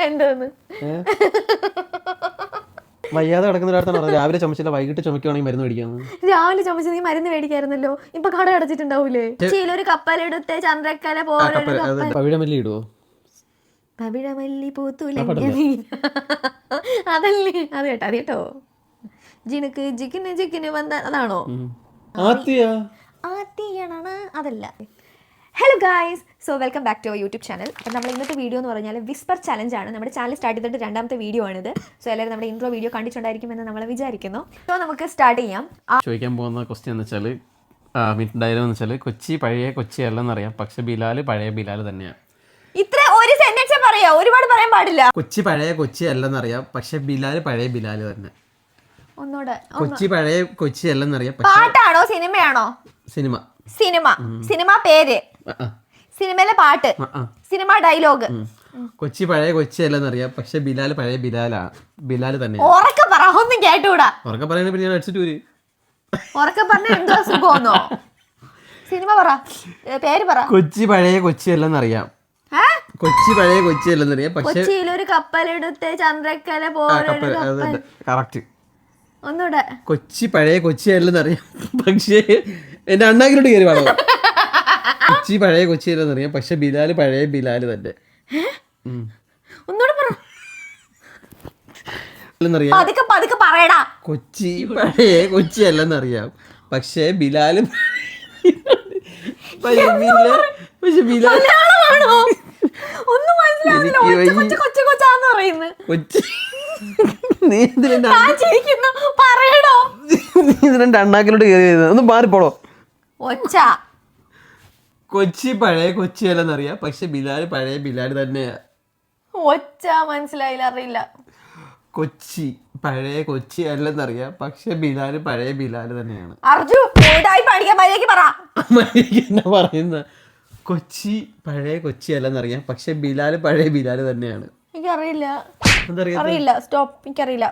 എന്തോന്ന് വയ്യാതെ കിടക്കുന്ന ഒരാളാണ് രാവിലെ ചുമച്ചില്ല വൈകിട്ട് ചുമക്കുവാണെങ്കിൽ മരുന്ന് മേടിക്കാന്ന്. രാവിലെ ചുമച്ച് നീ മരുന്ന് മേടിക്കായിരുന്നല്ലോ, ഇപ്പൊ കട അടച്ചിട്ടുണ്ടാവൂലേ? ഒരു കപ്പലെടുത്ത് ചന്ദ്രക്കല പോലെ പവിഴമല്ലി ഇടുവോ? പവിഴമല്ലി പൂത്തുലങ്ങി അതല്ലേ, അത് കേട്ടോ, അത് കേട്ടോ. ജിനുക്ക് ജിക്കിന് ജിക്കിന് വന്ന അതാണോ? അതല്ല. Hello guys, so welcome back to our YouTube channel. അപ്പം നമ്മൾ ഇന്നത്തെ വീഡിയോ എന്ന് പറഞ്ഞാൽ വിസ്പർ ചലഞ്ചാണ്. നമ്മുടെ ചാനൽ സ്റ്റാർട്ട് ചെയ്തിട്ട് രണ്ടാമത്തെ വീഡിയോ ആണിത്. സോ എല്ലാവരും നമ്മുടെ ഇൻട്രോ വീഡിയോ കണ്ടിട്ടുണ്ടായിരിക്കുമെന്ന് നമ്മൾ വിചാരിക്കുന്നു. സോ നമുക്ക് സ്റ്റാർട്ട് ചെയ്യാം. ചോദിക്കാൻ പോകുന്ന ക്വസ്റ്റ്യൻ എന്ന് വെച്ചാൽ ഡയലോഗ് എന്ന് വെച്ചാൽ കൊച്ചി പഴയ കൊച്ചി അല്ലെന്നറിയാം, പക്ഷെ ബിലാൽ പഴയ ബിലാൽ തന്നെയാണ്. ഇത്ര ഒരു സെന്റൻസ് പറയാ, ഒരുപാട് പറയാൻ പാടില്ല. കൊച്ചി പഴയ കൊച്ചി അല്ലെന്നറിയാം, പക്ഷെ ബിലാൽ പഴയ ബിലാൽ തന്നെ. ഒന്നൂടെ. കൊച്ചി പഴയ കൊച്ചി അല്ലെന്നറിയാം. പാട്ടാണോ സിനിമയാണോ? സിനിമ. സിനിമ. സിനിമ പേര്, സിനിമയിലെ പാട്ട്, സിനിമ ഡയലോഗ്. കൊച്ചി പഴയ കൊച്ചി അല്ലെന്നറിയാം, പക്ഷെ ബിലാൽ പഴയ ബിലാലാണ്. ബിലാൽ തന്നെ. ഉറക്കെ പറ, ഒന്നും കേട്ടൂടാ. ഉറക്കെ പറയുന്നത് പിന്നെ ഞാൻ അടിച്ചിട്ട് വരും. ഉറക്കെ പറഞ്ഞ എന്തോ സുഖമെന്നോ? സിനിമ പറ, പേര് പറ. കൊച്ചി പഴയ കൊച്ചി അല്ലെന്നറിയാം. കൊച്ചി പഴയ കൊച്ചി അല്ലെന്നറിയാം, പക്ഷെ കൊച്ചിയിലൊരു കപ്പലെടുത്ത് ചന്ദ്രക്കല പോലെ. കറക്റ്റ്. ഒന്നൂടെ. കൊച്ചി പഴയ കൊച്ചി അല്ലെന്നറിയാം, പക്ഷേ എന്റെ അണ്ണാക്കിലോട്ട് കയറി വേണോ? കൊച്ചി പഴയ കൊച്ചി അല്ലെന്നറിയാം, പക്ഷെ ബിലാൽ പഴയ ബിലാൽ തന്നെ. ഒന്നൂടെ പറ. പറയടാ. കൊച്ചി പഴയ കൊച്ചി അല്ലെന്നറിയാം, പക്ഷെ ബിലാൽ അണ്ണാക്കിലോട്ട് കയറി ഒന്ന് മാറിപ്പോളോ. കൊച്ചി പഴയ കൊച്ചി അല്ലെന്നറിയാം, പക്ഷെ ബിലാൽ പഴയ ബിലാൽ തന്നെയാ. മനസ്സിലായില്ല, അറിയില്ല. കൊച്ചി പഴയ കൊച്ചി അല്ലെന്നറിയാം, പക്ഷെ ബിലാൽ പഴയ ബിലാൽ തന്നെയാണ്. പറയുന്ന കൊച്ചി പഴയ കൊച്ചി അല്ലെന്നറിയാം, പക്ഷെ ബിലാൽ പഴയ ബിലാൽ തന്നെയാണ്. എനിക്കറിയില്ല, അറിയില്ല. സ്റ്റോപ്പ്, എനിക്കറിയില്ല.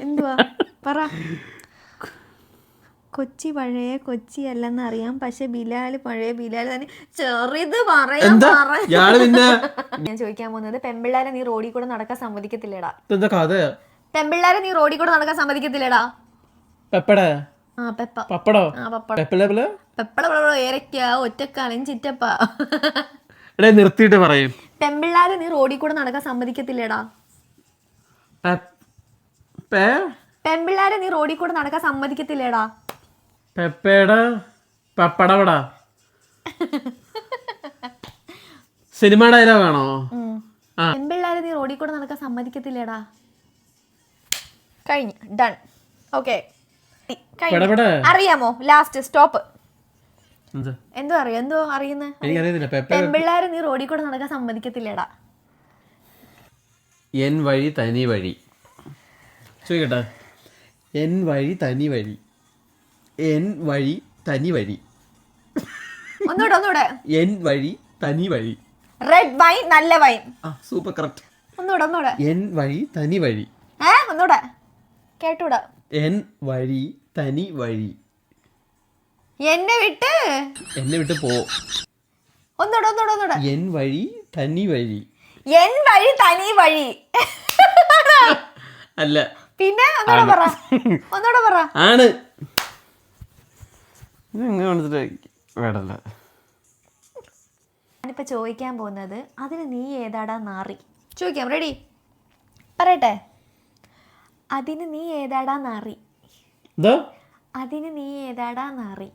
എന്തുവാ പറ. കൊച്ചി പഴയ കൊച്ചി അല്ലെന്ന് അറിയാം, പക്ഷെ ബിലാൽ പഴയ ബിലാൽ തന്നെ. ചെറുത് പറയാൻ. ഞാൻ ചോദിക്കാൻ പോകുന്നത്, പെമ്പിള്ളാരെ നീ റോഡിൽ കൂടെ നടക്കാൻ സമ്മതിക്കത്തില്ലേടാ? പെമ്പിള്ളാരെ നീ റോഡിൽ കൂടെ നടക്കാൻ സമ്മതിക്കത്തില്ലേടാ? ഏരക്ക ഒറ്റക്കാലം ചിറ്റപ്പ. നിർത്തിയിട്ട് പറയും. പെമ്പിള്ളാരെ നീ റോഡിൽ കൂടെ നടക്കാൻ സമ്മതിക്കത്തില്ലേടാ? പെമ്പിള്ളാരെ നീ റോഡിൽ കൂടെ നടക്കാൻ സമ്മതിക്കത്തില്ലേടാ? സിനിമ ഡയലോഗാണോ? പെമ്പിള്ളാരെ നീ റോഡിൽ കൂടെ നടക്കാൻ സമ്മതിക്കത്തില്ലേടാ? കഴിഞ്ഞു, ഡൺ. ഓക്കെ, അറിയാമോ? Last stop. എന്തോ അറിയാം, എന്തോ അറിയുന്നത്? പെമ്പിള്ളാരെ നീ റോഡിൽ കൂടെ നടക്കാൻ സമ്മതിക്കത്തില്ലേടാ? എൻ വഴി തനി വഴി. ചോദിക്കട്ടെ. എൻ വഴി തനി വഴി. എൻ വഴി തനി വഴി. ഒന്നൂടെ. എൻ വഴി തനി വഴി. റെഡ് വൈൻ, നല്ല വൈൻ. Super, correct. ഒന്നൂടെ. എൻ വഴി തനി വഴി. ഒന്നൂടെ കേട്ടൂടാ. എൻ വഴി തനി വഴി. എന്നെ വിട്ട് പോ. ഒന്നൂടെ. എൻ വഴി തനി വഴി. എൻ വഴി തനി വഴി അല്ല, പിന്നെ ഒന്നൂടെ പറ. ആണ്. ഞാനിപ്പോ ചോദിക്കാൻ പോകുന്നത്, അതിന് നീ ഏതാടാ നാറി? ചോദിക്കാം, റെഡി? പറയട്ടെ. അതിന് നീ ഏതാടാ നാറി? അതിന് നീ ഏതാടാ നാറി?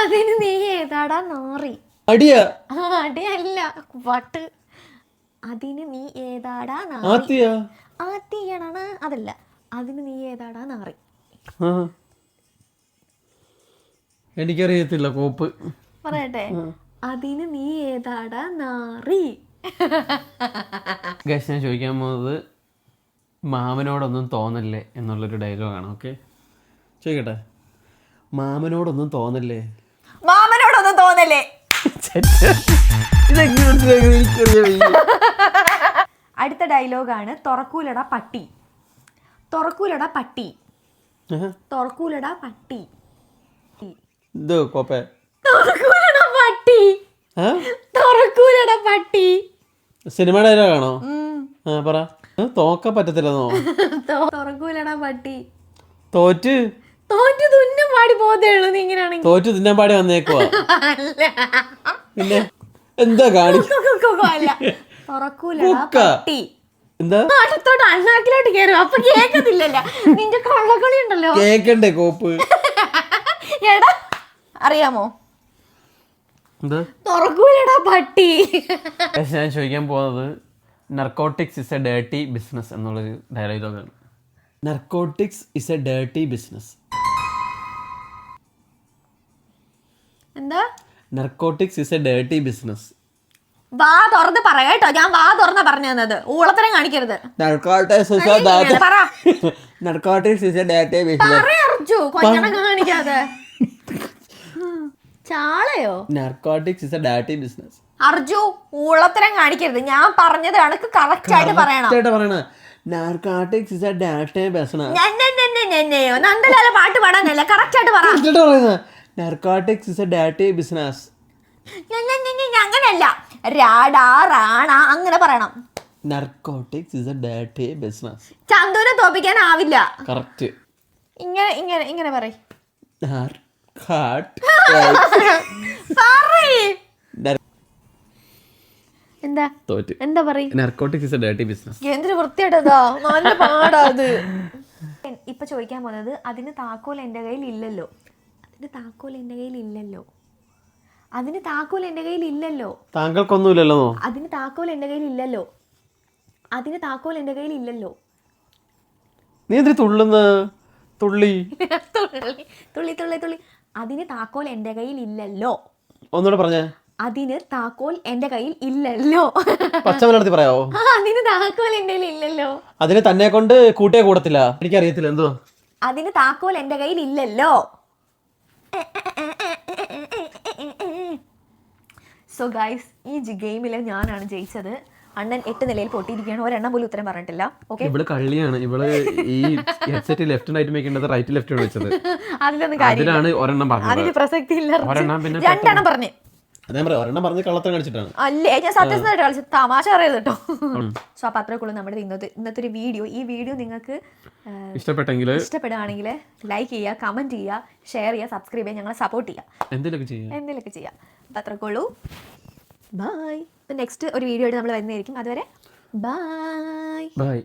അതിന് നീ ഏതാടാ നാറി? അടിയല്ല, വട്ട്. അതിന് നീ ഏതാടാ നാറി? ആത്തിയാണ്, അതല്ല. അതിന് നീ ഏതാടാ നാറി? എനിക്കറിയത്തില്ല, കോപ്പ്. പറയട്ടെ. അതിന് നീ ഏതാടാ നാറി? ഞാൻ ചോദിക്കാൻ പോകുന്നത്, മാമനോടൊന്നും തോന്നല്ലേ എന്നുള്ളൊരു ഡയലോഗാണ്. ഓക്കെ, ചോദിക്കട്ടെ. മാമനോടൊന്നും തോന്നല്ലേ. മാമനോടൊന്നും തോന്നല്ലേ. അടുത്ത ഡയലോഗാണ്, തുറക്കൂലടാ പട്ടി. തുറക്കൂലടാ പട്ടി. തുറക്കൂലടാ പട്ടി. തുറക്കൂലടാ പട്ടി. തുറക്കൂലടാ പട്ടി. സിനിമ ഡയലോഗാണോ? ആ പറ. തോക്കാൻ പറ്റത്തില്ലെന്നോ? തുറക്കൂലടാ പട്ടി. തോറ്റ് തുന്നം പാടി പോതേ ഉള്ളൂ നീ ഇങ്ങനെയാണെങ്കിൽ. തോറ്റ് തിന്നാൻ പാടി വന്നേക്കുവാ. പിന്നെ എന്താ അല്ല തുറക്കൂലടാ പട്ടി. എന്താ അടുത്തോട്ട് അണ്ണാക്കിലോട്ട് കയറും അപ്പൊ കേക്കത്തില്ലല്ലോ നിന്റെ കള്ളക്കളി ഉണ്ടല്ലോ. കേക്കണ്ടേ കോപ്പ്? എടാ അറിയാമോ എന്താ തുറക്കൂലടാ പട്ടി? ഞാൻ ചോദിക്കാൻ പോകുന്നത് narcotics is a dirty business എന്നുള്ളൊരു ഡയലോഗാണ്. Narcotics is a dirty business. എന്താ narcotics is a dirty business? വാ തുറന്ന് പറയാ കേട്ടോ. ഞാൻ വാ തുറന്ന പറഞ്ഞു തന്നത്. ഊളത്തരം കാണിക്കരുത്. Narcotics is a dirty business. പറയർജു കൊഞ്ഞണം കാണിക്കാതെ. ചാളയോ? Narcotics is a dirty business. അർജു ഊളത്തരം കാണിക്കരുത്. ഞാൻ പറഞ്ഞത് കണക്ക് കറക്റ്റ് ആയിട്ട് പറയണം. Narcotics is a dirty business. Nandalala പാട്ട് പാടാനല്ല കറക്റ്റ് ആയിട്ട് പറ. Narcotics is a dirty business. അങ്ങനെയല്ല രാടാ റാണ അങ്ങനെ പറയണം. Narcotics is a dirty business. ചന്തുവിനെ തോപ്പിക്കാനാവില്ല. കറക്റ്റ്. ഇങ്ങനെ ഇങ്ങനെ ഇങ്ങനെ പറയ്. എന്താ എന്താ പറയ്. Narcotics is a dirty business. എന്തൊരു വൃത്തിയായിട്ടതാ. നല്ല പാടാ അത്. ഇപ്പൊ ചോദിക്കാൻ പോകുന്നത് അതിന് താക്കോൽ എന്റെ കയ്യിൽ ഇല്ലല്ലോ. അതിന് താക്കോൽ എന്റെ കയ്യിൽ ഇല്ലല്ലോ. അതിന് താക്കോൽ എന്റെ കയ്യിൽ ഇല്ലല്ലോ. താങ്കൾക്കൊന്നുമില്ലല്ലോ. അതിന് താക്കോൽ എന്റെ കയ്യിൽ ഇല്ലല്ലോ. അതിന് താക്കോൽ എന്റെ കയ്യിൽ ഇല്ലല്ലോ. നീ എന്തിനാ തുള്ളുന്ന? തുള്ളി തുള്ളി തുള്ളി തുള്ളി. അതിന് താക്കോൽ എന്റെ കയ്യിൽ ഇല്ലല്ലോ. ഒന്നുകൂടെ പറഞ്ഞേ. അതിന് താക്കോൽ എന്റെ കയ്യിൽ ഇല്ലല്ലോ. പച്ചമലർത്തി പറയാവോ? അതിന് താക്കോൽ എന്റെ കയ്യിൽ ഇല്ലല്ലോ. അതിന് തന്നെ കൊണ്ട് കൂട്ടിയെ കൂടത്തില്ല. എനിക്കറിയത്തില്ല എന്തോ. അതിന് താക്കോൽ എന്റെ കയ്യിൽ ഇല്ലല്ലോ. സോ ഗൈസ് ഈ ഗെയിമില് ഞാനാണ് ജയിച്ചത്. അണ്ണൻ 8 നിലയിൽ പൊട്ടിയിരിക്കുകയാണ്. ഒരെണ്ണം പോലും ഉത്തരം പറഞ്ഞിട്ടില്ല. ഓക്കെ ഇവള് കള്ളിയാണ്. ഇവള് ഈ ഹെഡ്സെറ്റ് ലെഫ്റ്റ് റൈറ്റ് വെക്കേണ്ടത് റൈറ്റ് ലെഫ്റ്റ് വെച്ചത്. അതിലൊന്നും കാര്യമില്ല. ഒരെണ്ണം പറഞ്ഞു. അതിന് പ്രസക്തി ഇല്ല. രണ്ടെണ്ണം പറഞ്ഞു. ഒരെണ്ണം പറഞ്ഞ് കള്ളത്തരം കളിച്ചിട്ടാണ്. അല്ലേ ഞാൻ സത്യസന്ധമായിട്ട് കളിച്ചു. തമാശ അറിയത് കേട്ടോ. സോ അപ്പൊ അത്രക്കുള്ളൂ നമ്മുടെ ഇന്നത്തെ ഒരു വീഡിയോ. ഈ വീഡിയോ നിങ്ങൾക്ക് ഇഷ്ടപ്പെടുകയാണെങ്കിൽ ലൈക്ക് ചെയ്യുക, കമന്റ് ചെയ്യുക, ഷെയർ ചെയ്യുക, സബ്സ്ക്രൈബ് ചെയ്യുക, ഞങ്ങളെ സപ്പോർട്ട് ചെയ്യുക. എന്തെങ്കിലുമൊക്കെ ചെയ്യാം. അപ്പൊ അത്രക്കുള്ളൂ. ബൈ. നെക്സ്റ്റ് ഒരു വീഡിയോ ആയിട്ട് നമ്മൾ വരുന്നതായിരിക്കും. അതുവരെ ബൈ.